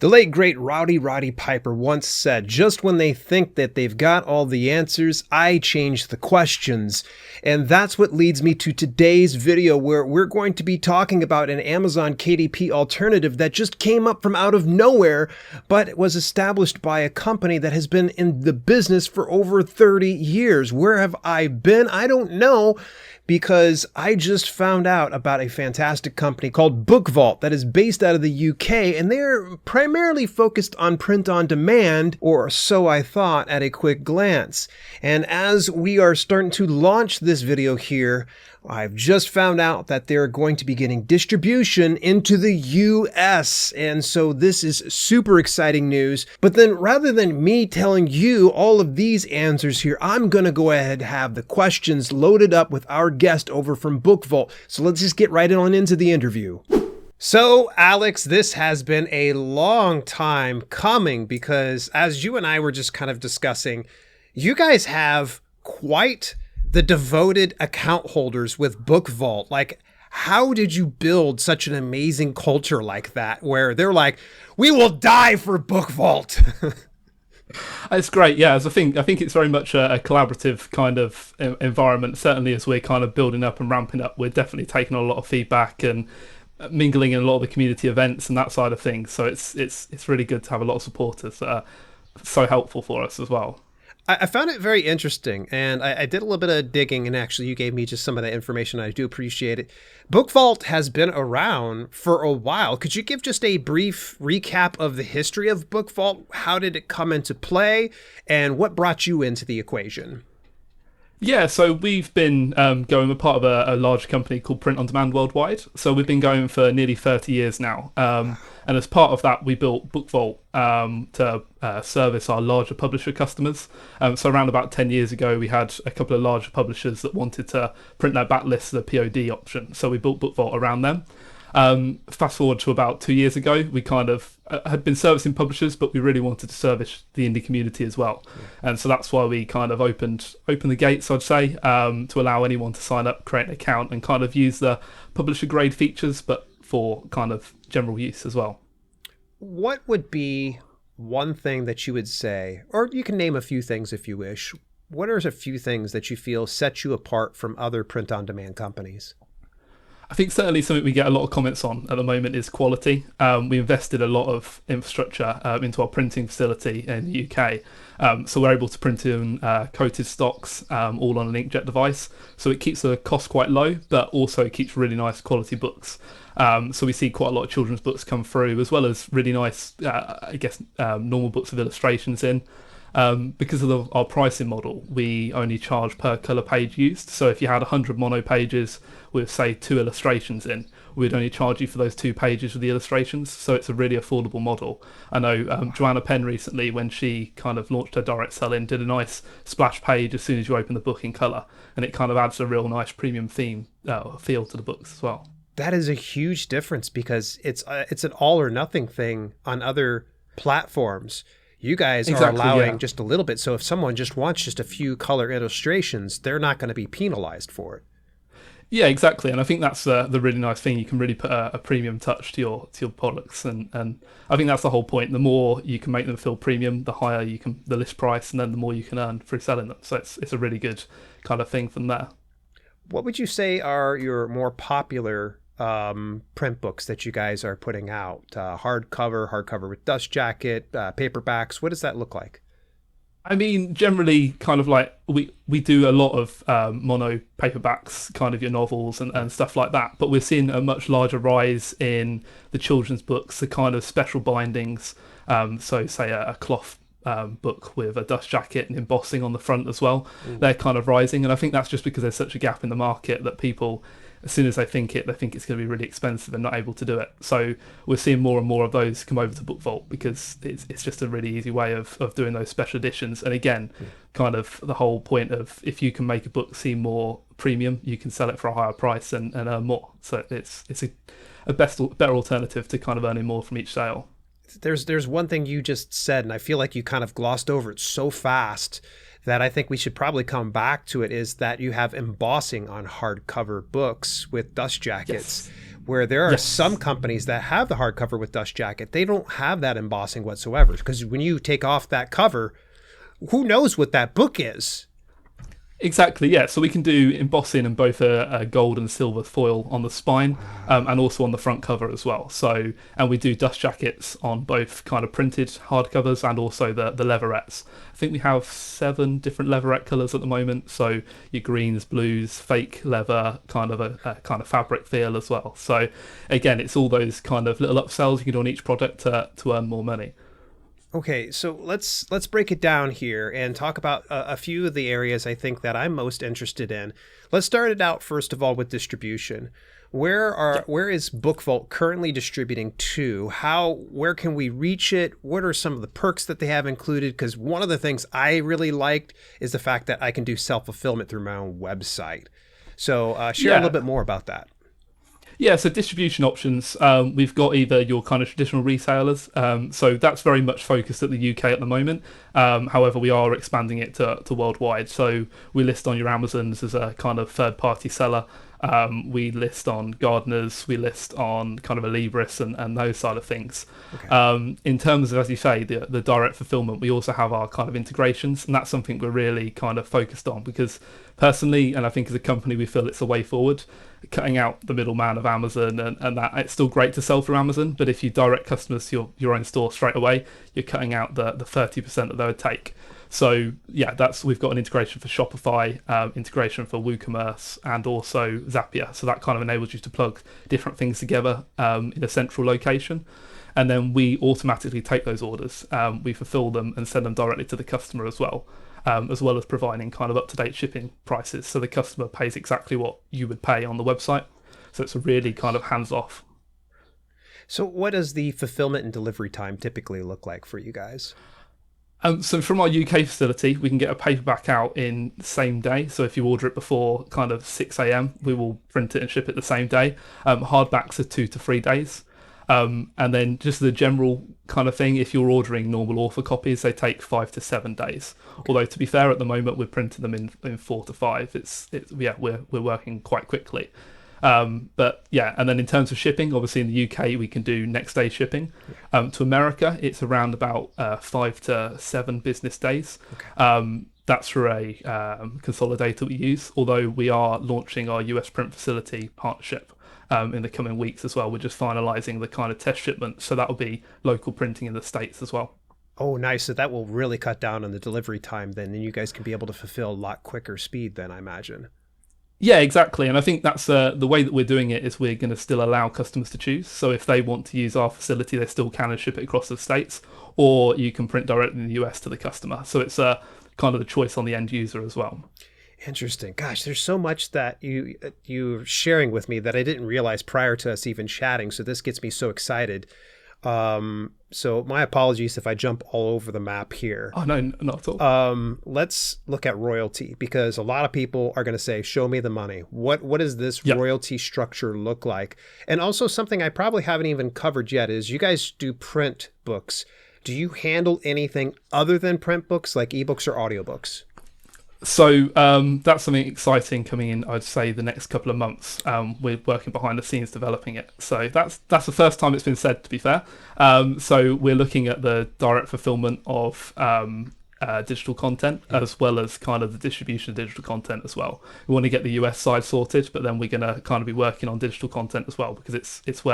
The late great Roddy Piper once said, just when they think that they've got all the answers, I change the questions. And that's what leads me to today's video, where we're going to be talking about an Amazon KDP alternative that just came up from out of nowhere, but it was established by a company that has been in the business for over 30 years. Where have I been? I don't know, because I just found out about a fantastic company called Bookvault that is based out of the UK, and they're primarily focused on print on demand, or so I thought at a quick glance. And as we are starting to launch this video here, I've just found out that they're going to be getting distribution into the US. And so this is super exciting news. But then rather than me telling you all of these answers here, I'm going to go ahead and have the questions loaded up with our guest over from Bookvault. So let's just get right on into the interview. So, Alex, this has been a long time coming because, as you and I were just kind of discussing, you guys have quite the devoted account holders with Bookvault. Like, how did you build such an amazing culture like that, where they're like, we will die for Bookvault? It's great, yeah. As I think it's very much a collaborative kind of environment. Certainly, as we're kind of building up and ramping up, we're definitely taking a lot of feedback and mingling in a lot of the community events and that side of things. So it's really good to have a lot of supporters that are so helpful for us as well. I found it very interesting, and I did a little bit of digging, and actually you gave me just some of that information. I do appreciate it. Bookvault has been around for a while. Could you give just a brief recap of the history of Bookvault? How did it come into play, and what brought you into the equation? Yeah, so we've been we're part of a large company called Print on Demand Worldwide. So we've been going for nearly 30 years now. And as part of that, we built Bookvault to service our larger publisher customers. So around about 10 years ago, we had a couple of larger publishers that wanted to print their backlist as a POD option. So we built Bookvault around them. Fast forward to about 2 years ago, we kind of had been servicing publishers, but we really wanted to service the indie community as well. Yeah. And so that's why we kind of opened the gates, I'd say, to allow anyone to sign up, create an account, and kind of use the publisher grade features, but for kind of general use as well. What would be one thing that you would say, or you can name a few things if you wish, what are a few things that you feel set you apart from other print on demand companies? I think certainly something we get a lot of comments on at the moment is quality. We invested a lot of infrastructure into our printing facility in the UK. So we're able to print in coated stocks all on an inkjet device. So it keeps the cost quite low, but also keeps really nice quality books. So we see quite a lot of children's books come through, as well as really nice, normal books with illustrations in. Because of our pricing model, we only charge per colour page used. So if you had 100 mono pages with, say, 2 illustrations in, we'd only charge you for those 2 pages with the illustrations. So it's a really affordable model. I know Joanna Penn recently, when she kind of launched her direct selling, did a nice splash page as soon as you open the book in colour, and it kind of adds a real nice premium feel to the books as well. That is a huge difference, because it's an all or nothing thing on other platforms. You guys are allowing just a little bit. So if someone just wants just a few color illustrations, they're not going to be penalized for it. Yeah, exactly. And I think that's the really nice thing. You can really put a premium touch to your products. And I think that's the whole point. The more you can make them feel premium, the higher the list price, and then the more you can earn through selling them. So it's a really good kind of thing from there. What would you say are your more popular print books that you guys are putting out? Hardcover with dust jacket, paperbacks. What does that look like? I mean, generally, kind of like we do a lot of mono paperbacks, kind of your novels and stuff like that. But we're seeing a much larger rise in the children's books, the kind of special bindings. So, say a cloth book with a dust jacket and embossing on the front as well. They're kind of rising, and I think that's just because there's such a gap in the market that people, as soon as they think it's going to be really expensive and not able to do it. So we're seeing more and more of those come over to Bookvault, because it's just a really easy way of doing those special editions. And again, kind of the whole point of, if you can make a book seem more premium, you can sell it for a higher price and earn more. So it's a better alternative to kind of earning more from each sale. There's one thing you just said, and I feel like you kind of glossed over it so fast, that I think we should probably come back to it, is that you have embossing on hardcover books with dust jackets. Yes. where there are some Yes. companies that have the hardcover with dust jacket. They don't have that embossing whatsoever, because when you take off that cover, who knows what that book is? Exactly, yeah. So we can do embossing in both a gold and silver foil on the spine, and also on the front cover as well. So, and we do dust jackets on both kind of printed hardcovers and also the leatherettes. I think we have 7 different leatherette colours at the moment. So your greens, blues, fake leather, kind of a kind of fabric feel as well. So again, it's all those kind of little upsells you can do on each product to earn more money. Okay, so let's break it down here and talk about a few of the areas I think that I'm most interested in. Let's start it out first of all with distribution. Where is Bookvault currently distributing to? Where can we reach it? What are some of the perks that they have included? Because one of the things I really liked is the fact that I can do self-fulfillment through my own website. So share a little bit more about that. Yeah, so distribution options. We've got either your kind of traditional retailers, so that's very much focused at the UK at the moment. However, we are expanding it to worldwide. So we list on your Amazons as a kind of third-party seller. We list on Gardeners, we list on kind of a Libris and those side of things. Okay. In terms of, as you say, the direct fulfillment, we also have our kind of integrations, and that's something we're really kind of focused on because personally, and I think as a company, we feel it's the way forward, cutting out the middleman of Amazon and that it's still great to sell through Amazon, but if you direct customers to your own store straight away, you're cutting out the 30% that they would take. So yeah, we've got an integration for Shopify, integration for WooCommerce, and also Zapier. So that kind of enables you to plug different things together in a central location. And then we automatically take those orders, we fulfill them and send them directly to the customer as well as providing kind of up-to-date shipping prices. So the customer pays exactly what you would pay on the website. So it's a really kind of hands-off. So what does the fulfillment and delivery time typically look like for you guys? So from our UK facility, we can get a paperback out in the same day. So if you order it before kind of 6 a.m., we will print it and ship it the same day. Hardbacks are 2 to 3 days. And then just the general kind of thing, if you're ordering normal author copies, they take 5 to 7 days. Okay. Although to be fair, at the moment we're printing them in 4 to 5. We're working quite quickly. But yeah, and then in terms of shipping, obviously in the UK we can do next day shipping. To America, it's around about 5 to 7 business days. Okay. That's through a consolidator we use, although we are launching our US print facility partnership in the coming weeks as well. We're just finalising the kind of test shipment, so that'll be local printing in the States as well. Oh, nice. So that will really cut down on the delivery time then, and you guys can be able to fulfill a lot quicker speed then, I imagine. Yeah, exactly. And I think that's the way that we're doing it is we're going to still allow customers to choose. So if they want to use our facility, they still can and ship it across the States, or you can print directly in the US to the customer. So it's kind of the choice on the end user as well. Interesting. Gosh, there's so much that you're sharing with me that I didn't realize prior to us even chatting. So this gets me so excited. So my apologies if I jump all over the map here. Oh, no, not at all. Let's look at royalty, because a lot of people are going to say, show me the money. What does this royalty structure look like? And also something I probably haven't even covered yet is you guys do print books. Do you handle anything other than print books like ebooks or audiobooks? So that's something exciting coming in, I'd say, the next couple of months. We're working behind the scenes developing it. So that's the first time it's been said, to be fair. So we're looking at the direct fulfillment of digital content, as well as kind of the distribution of digital content as well. We want to get the US side sorted, but then we're going to kind of be working on digital content as well, because it's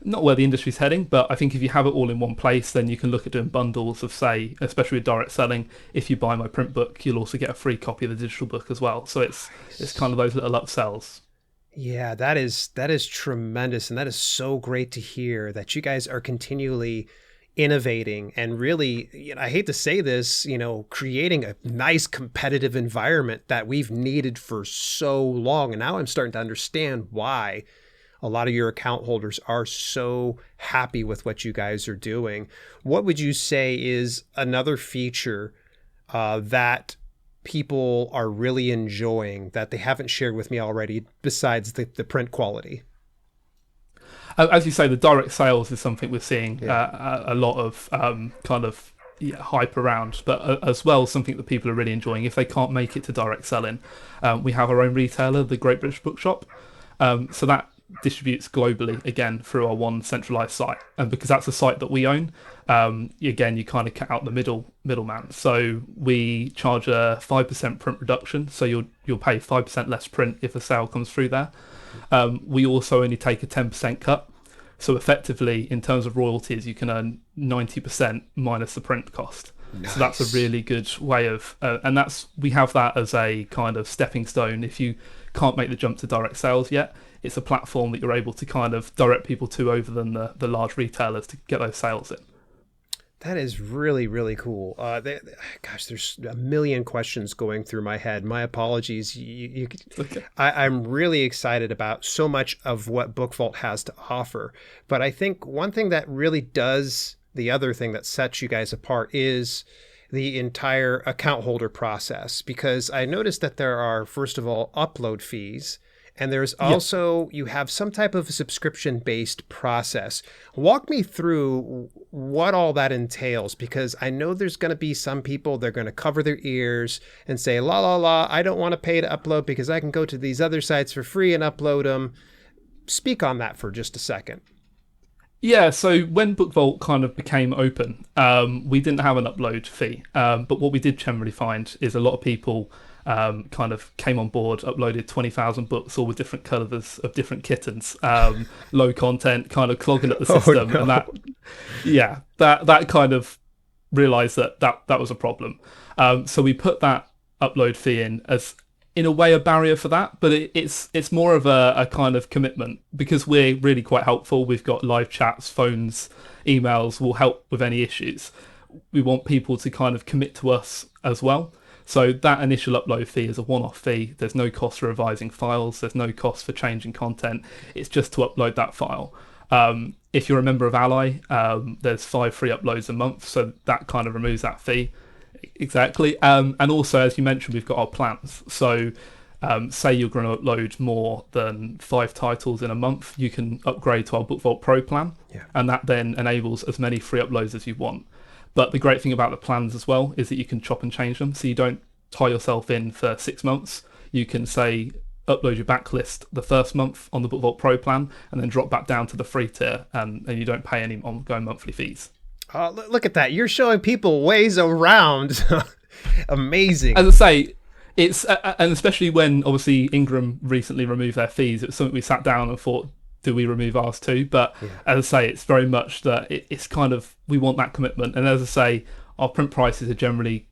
not where the industry's heading, but I think if you have it all in one place, then you can look at doing bundles of, say, especially with direct selling, if you buy my print book, you'll also get a free copy of the digital book as well. So it's kind of those little upsells. Yeah, that is tremendous. And that is so great to hear that you guys are continually innovating and really, I hate to say this, creating a nice competitive environment that we've needed for so long. And now I'm starting to understand why a lot of your account holders are so happy with what you guys are doing. What would you say is another feature that people are really enjoying that they haven't shared with me already besides the print quality? As you say, the direct sales is something we're seeing a lot of kind of hype around, but as well something that people are really enjoying. If they can't make it to direct selling, we have our own retailer, the Great British Bookshop. So distributes globally again through our one centralized site. And because that's a site that we own, again, you kind of cut out the middleman. So we charge a 5% print reduction. So you'll pay 5% less print if a sale comes through there. We also only take a 10% cut. So effectively, in terms of royalties, you can earn 90% minus the print cost. Nice. So that's a really good way of, and we have that as a kind of stepping stone. If you can't make the jump to direct sales yet, it's a platform that you're able to kind of direct people to over than the large retailers to get those sales in. That is really, really cool. Gosh, there's a million questions going through my head. My apologies. Okay. I'm really excited about so much of what Bookvault has to offer. But I think one thing that really does, the other thing that sets you guys apart is the entire account holder process. Because I noticed that there are, first of all, upload fees. And there's also, you have some type of subscription-based process. Walk me through what all that entails, because I know there's going to be some people, they're going to cover their ears and say, I don't want to pay to upload because I can go to these other sites for free and upload them. Speak on that for just a second. Yeah, so when Bookvault kind of became open, we didn't have an upload fee. But what we did generally find is a lot of people kind of came on board, uploaded 20,000 books, all with different colours of different kittens, low content, kind of clogging up the system. Oh, no. And that kind of realised that was a problem. So we put that upload fee in a way a barrier for that, but it's more of a kind of commitment, because we're really quite helpful. We've got live chats, phones, emails, will help with any issues. We want people to kind of commit to us as well. So that initial upload fee is a one-off fee. There's no cost for revising files. There's no cost for changing content. It's just to upload that file. If you're a member of Ally, there's 5 free uploads a month. So that kind of removes that fee. Exactly. And also, as you mentioned, we've got our plans. So say you're going to upload more than 5 titles in a month, you can upgrade to our Bookvault Pro plan. Yeah. And that then enables as many free uploads as you want. But the great thing about the plans as well is that you can chop and change them. So you don't tie yourself in for 6 months. You can say, upload your backlist the first month on the Bookvault Pro plan and then drop back down to the free tier, and you don't pay any ongoing monthly fees. Look at that. You're showing people ways around. Amazing. As I say, it's, and especially when obviously Ingram recently removed their fees, it was something we sat down and thought, do we remove ours too? But as I say, it's very much that it's kind of, we want that commitment. And as I say, our print prices are generally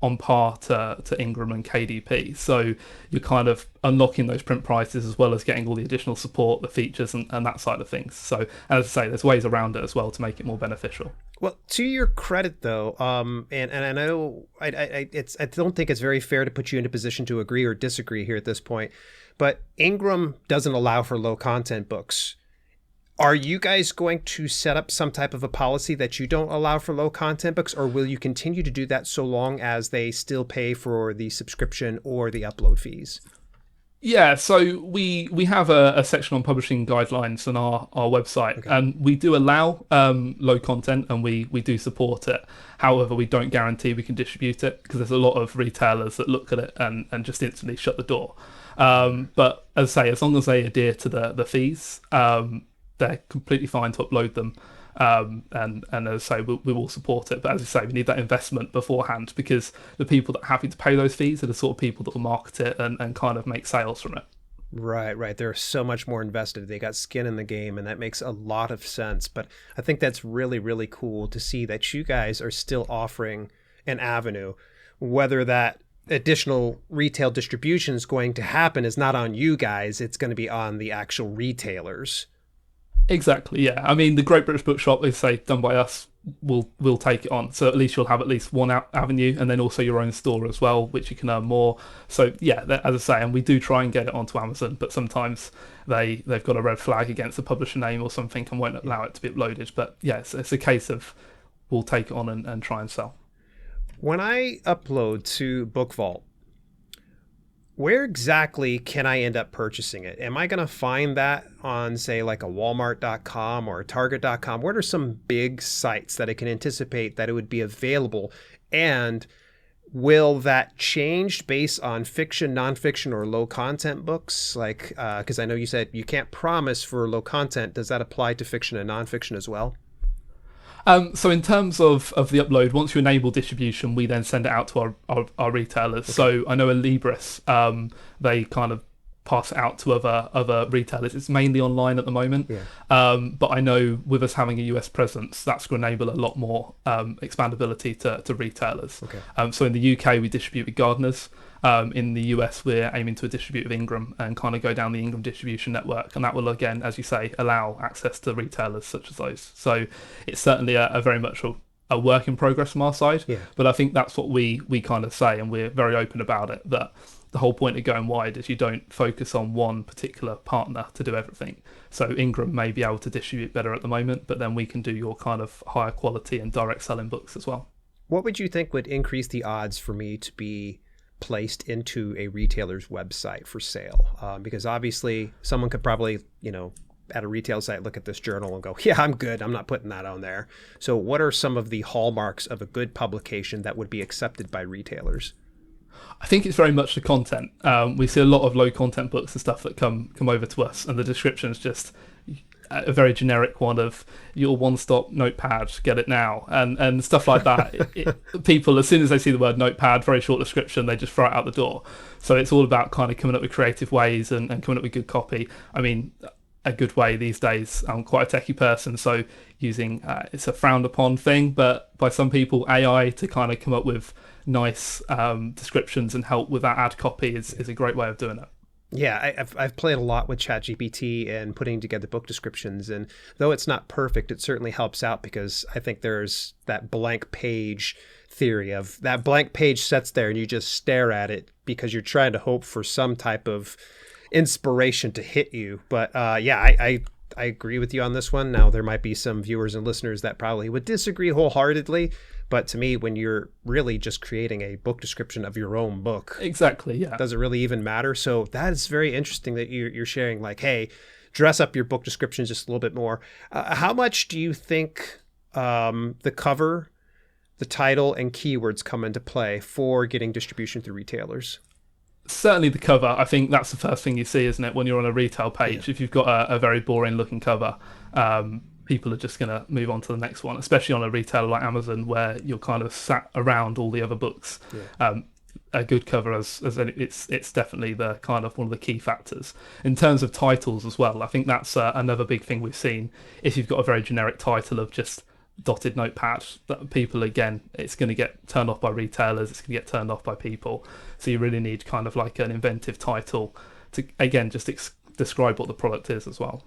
on par to Ingram and KDP. So you're kind of unlocking those print prices as well as getting all the additional support, the features and that side of things. So as I say, there's ways around it as well to make it more beneficial. Well, to your credit though, and I know I don't think it's very fair to put you in a position to agree or disagree here at this point, but Ingram doesn't allow for low content books. Are you guys going to set up some type of a policy that you don't allow for low content books, or will you continue to do that so long as they still pay for the subscription or the upload fees? Yeah, so we have a section on publishing guidelines on our website, okay. And we do allow low content, and we do support it. However, we don't guarantee we can distribute it, because there's a lot of retailers that look at it and just instantly shut the door. But as I say, as long as they adhere to the fees, they're completely fine to upload them. And as I say, we will support it. But as I say, we need that investment beforehand, because the people that are happy to pay those fees are the sort of people that will market it and kind of make sales from it. Right. They're so much more invested. They got skin in the game, and that makes a lot of sense. But I think that's really, really cool to see that you guys are still offering an avenue. Whether that additional retail distribution is going to happen is not on you guys. It's going to be on the actual retailers. Exactly, yeah. I mean, the Great British Bookshop, they say, done by us, we'll take it on. So at least you'll have at least one avenue, and then also your own store as well, which you can earn more. So yeah, as I say, and we do try and get it onto Amazon, but sometimes they've got a red flag against the publisher name or something and won't allow it to be uploaded. But yeah, it's a case of we'll take it on and try and sell. When I upload to Bookvault, where exactly can I end up purchasing it? Am I going to find that on, say, like a Walmart.com or a Target.com? What are some big sites that I can anticipate that it would be available? And will that change based on fiction, nonfiction, or low content books? Like, because I know you said you can't promise for low content. Does that apply to fiction and nonfiction as well? So in terms of the upload, once you enable distribution, we then send it out to our retailers. Okay. So I know Libris, they kind of pass it out to other retailers. It's mainly online at the moment, Yeah. but I know with us having a US presence, that's going to enable a lot more expandability to retailers. Okay. So in the UK, we distribute with Gardeners. In the US, we're aiming to distribute with Ingram and kind of go down the Ingram distribution network, and that will, again, as you say, allow access to retailers such as those. So it's certainly a very much a work in progress from our side, Yeah. but I think that's what we kind of say, and we're very open about it, that the whole point of going wide is you don't focus on one particular partner to do everything. So Ingram may be able to distribute better at the moment, but then we can do your kind of higher quality and direct selling books as well. What would you think would increase the odds for me to be placed into a retailer's website for sale? Because obviously someone could probably, at a retail site, look at this journal and go, yeah, I'm good. I'm not putting that on there. So what are some of the hallmarks of a good publication that would be accepted by retailers? I think it's very much the content. We see a lot of low content books and stuff that come over to us, and the description is just a very generic one of your one-stop notepad, get it now, and stuff like that. People, as soon as they see the word notepad, very short description, they just throw it out the door. So it's all about kind of coming up with creative ways and coming up with good copy. I mean, a good way these days, I'm quite a techie person, so using it's a frowned upon thing, but by some people, AI to kind of come up with nice descriptions and help with that ad copy is a great way of doing it. Yeah, I've played a lot with ChatGPT and putting together book descriptions, and though it's not perfect, it certainly helps out, because I think there's that blank page theory of that blank page sits there and you just stare at it because you're trying to hope for some type of inspiration to hit you. But I agree with you on this one. Now, there might be some viewers and listeners that probably would disagree wholeheartedly, but to me, when you're really just creating a book description of your own book, exactly, yeah, does it really even matter? So that is very interesting that you're sharing, like, hey, dress up your book descriptions just a little bit more. How much do you think the cover, the title, and keywords come into play for getting distribution through retailers? Certainly the cover. I think that's the first thing you see, isn't it, when you're on a retail page? Yeah. If you've got a very boring looking cover, people are just going to move on to the next one, especially on a retailer like Amazon, where you're kind of sat around all the other books. Yeah. A good cover, it's definitely the kind of one of the key factors. In terms of titles as well, I think that's another big thing we've seen. If you've got a very generic title of just dotted notepad, that people, again, it's going to get turned off by retailers, it's going to get turned off by people. So you really need kind of like an inventive title to, again, just describe what the product is as well.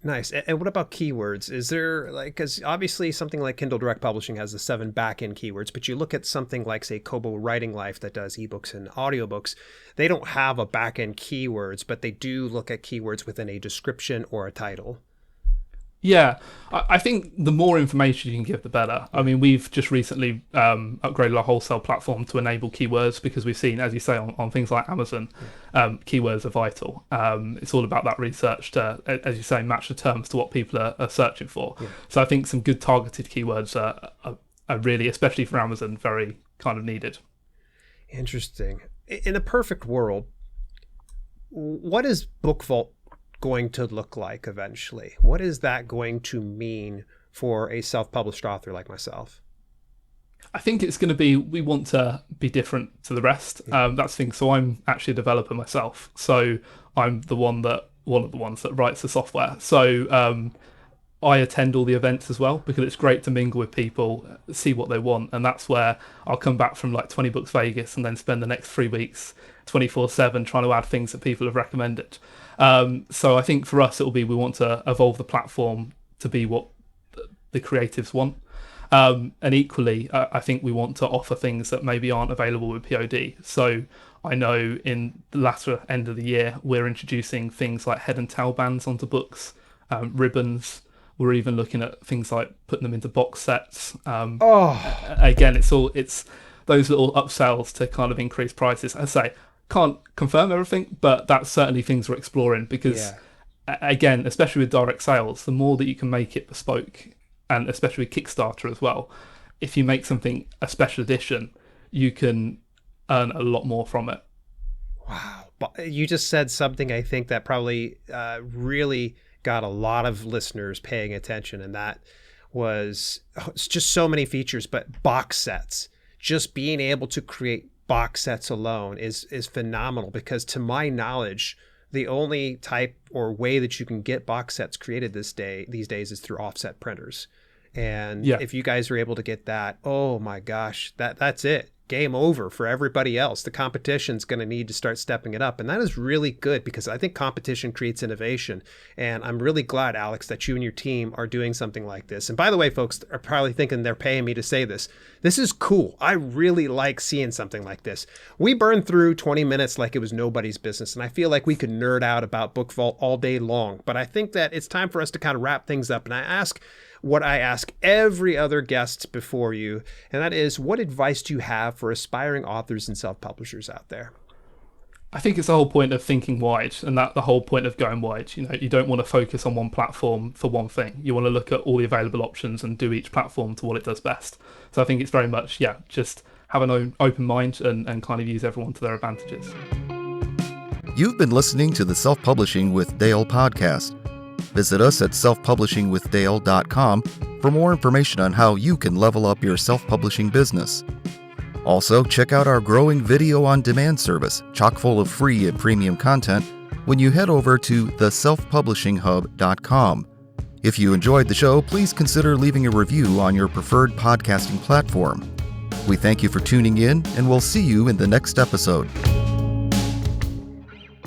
Nice. And what about keywords? Is there, like, because obviously something like Kindle Direct Publishing has the 7 back-end keywords, but you look at something like, say, Kobo Writing Life that does ebooks and audiobooks, they don't have a back-end keywords, but they do look at keywords within a description or a title. Yeah, I think the more information you can give, the better. I mean, we've just recently upgraded our wholesale platform to enable keywords, because we've seen, as you say, on things like Amazon, keywords are vital. It's all about that research to, as you say, match the terms to what people are searching for. Yeah. So I think some good targeted keywords are really, especially for Amazon, very kind of needed. Interesting. In a perfect world, what is Bookvault going to look like eventually? What is that going to mean for a self-published author like myself? I think it's going to be, we want to be different to the rest. Yeah. That's the thing. So I'm actually a developer myself. So I'm one of the ones that writes the software. So I attend all the events as well, because it's great to mingle with people, see what they want. And that's where I'll come back from like 20 Books Vegas and then spend the next 3 weeks 24/7 trying to add things that people have recommended. So I think for us, it'll be, we want to evolve the platform to be what the creatives want. And equally, I think we want to offer things that maybe aren't available with POD. So I know in the latter end of the year, we're introducing things like head and tail bands onto books, ribbons. We're even looking at things like putting them into box sets. Again, it's those little upsells to kind of increase prices. I say, can't confirm everything, but that's certainly things we're exploring, because again, especially with direct sales, the more that you can make it bespoke, and especially with Kickstarter as well, if you make something a special edition, you can earn a lot more from it. Wow. You just said something I think that probably really got a lot of listeners paying attention, and that was it's just so many features, but box sets. Just being able to create box sets alone is phenomenal, because to my knowledge, the only type or way that you can get box sets created these days is through offset printers. And if you guys are able to get that, oh my gosh, that's it. Game over for everybody else. The competition's going to need to start stepping it up. And that is really good, because I think competition creates innovation. And I'm really glad, Alex, that you and your team are doing something like this. And by the way, folks are probably thinking they're paying me to say this. This is cool. I really like seeing something like this. We burned through 20 minutes like it was nobody's business. And I feel like we could nerd out about Bookvault all day long. But I think that it's time for us to kind of wrap things up. And I ask what I ask every other guest before you, and that is, what advice do you have for aspiring authors and self-publishers out there? I think it's the whole point of thinking wide, and that the whole point of going wide. You know, you don't want to focus on one platform for one thing. You want to look at all the available options and do each platform to what it does best. So I think it's very much, just have an open mind and kind of use everyone to their advantages. You've been listening to the Self-Publishing with Dale podcast. Visit us at selfpublishingwithdale.com for more information on how you can level up your self-publishing business. Also, check out our growing video-on-demand service, chock full of free and premium content, when you head over to theselfpublishinghub.com. If you enjoyed the show, please consider leaving a review on your preferred podcasting platform. We thank you for tuning in, and we'll see you in the next episode.